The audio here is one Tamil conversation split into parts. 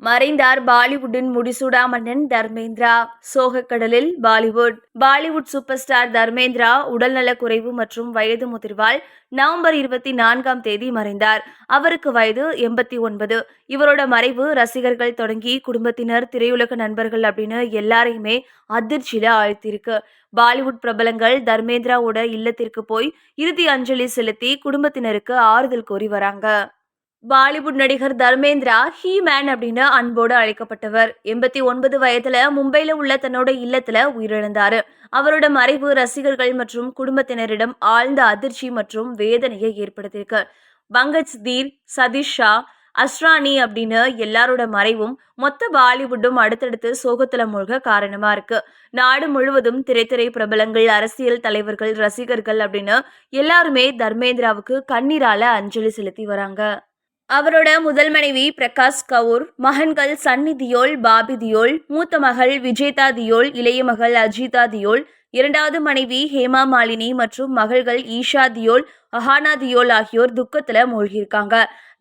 மறைந்தார் பாலிவுட்டின் முடிசூடா மன்னன் தர்மேந்திரா. சோகக்கடலில் பாலிவுட் சூப்பர் ஸ்டார் தர்மேந்திரா உடல்நலக் குறைவு மற்றும் வயது முதிர்வால் நவம்பர் 24 மறைந்தார். அவருக்கு வயது 89. இவரோட மறைவு ரசிகர்கள் தொடங்கி குடும்பத்தினர், திரையுலக நண்பர்கள் அப்படின்னு எல்லாரையுமே அதிர்ச்சியில ஆழ்த்தியிருக்கு. பாலிவுட் பிரபலங்கள் தர்மேந்திராவோட இல்லத்திற்கு போய் இறுதி அஞ்சலி செலுத்தி குடும்பத்தினருக்கு ஆறுதல் கூறி வராங்க. பாலிவுட் நடிகர் தர்மேந்திரா ஹீ மேன் அப்படின்னு அன்போடு அழைக்கப்பட்டவர். 89 வயதுல மும்பைல உள்ள தன்னோட இல்லத்துல உயிரிழந்தாரு. அவரோட மறைவு ரசிகர்கள் மற்றும் குடும்பத்தினரிடம் ஆழ்ந்த அதிர்ச்சி மற்றும் வேதனையை ஏற்படுத்தியிருக்கு. பங்கஜ் தீர், சதீஷ் ஷா, அஸ்ரானி அப்படின்னு எல்லாரோட மறைவும் மொத்த பாலிவுட்டும் அடுத்தடுத்து சோகத்துல மூழ்க காரணமா இருக்கு. நாடு முழுவதும் திரைத்துறை பிரபலங்கள், அரசியல் தலைவர்கள், ரசிகர்கள் அப்படின்னு எல்லாருமே தர்மேந்திராவுக்கு கண்ணீரால அஞ்சலி செலுத்தி வராங்க. அவரோட முதல் மனைவி பிரகாஷ் கவுர், மகன்கள் சன்னி தியோல், பாபி தியோல், மூத்த மகள் விஜேதா தியோல், இளைய மகள் அஜிதா தியோல், இரண்டாவது மனைவி ஹேமா மாலினி மற்றும் மகள்கள் ஈஷா தியோல், அஹானா தியோல் ஆகியோர் துக்கத்துல மூழ்கியிருக்காங்க.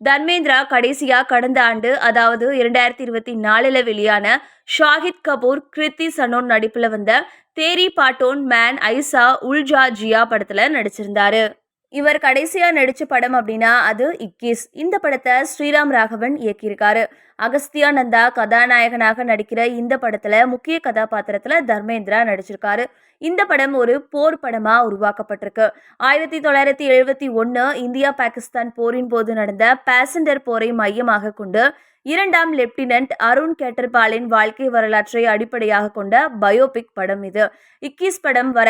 தர்மேந்திரா கடைசியா கடந்த ஆண்டு, அதாவது 2024 வெளியான ஷாஹித் கபூர், கிருத்தி சனோன் நடிப்புல வந்த தேரி பாட்டோன் மேன் ஐசா உல்ஜா ஜியா படத்துல நடிச்சிருந்தாரு. இவர் கடைசியா நடிச்ச படம் அப்படின்னா அது இக்கீஸ். இந்த படத்தை ஸ்ரீராம் ராகவன் இயக்கியிருக்காரு. அகஸ்தியா நந்தா கதாநாயகனாக நடிக்கிற இந்த படத்துல முக்கிய கதாபாத்திரத்துல தர்மேந்திரா நடிச்சிருக்காரு. இந்த படம் ஒரு போர் படமா உருவாக்கப்பட்டிருக்கு. 1971 இந்தியா பாகிஸ்தான் போரின் போது நடந்த பாசண்டர் போரை மையமாக கொண்டு இரண்டாம் லெப்டினன்ட் அருண் கேட்டர்பாலின் வாழ்க்கை வரலாற்றை அடிப்படையாக கொண்ட பயோபிக் படம் இது. இக்கீஸ் படம் வர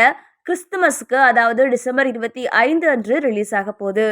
கிறிஸ்துமஸுக்கு, அதாவது டிசம்பர் 25 அன்று ரிலீஸ் ஆக போகுது.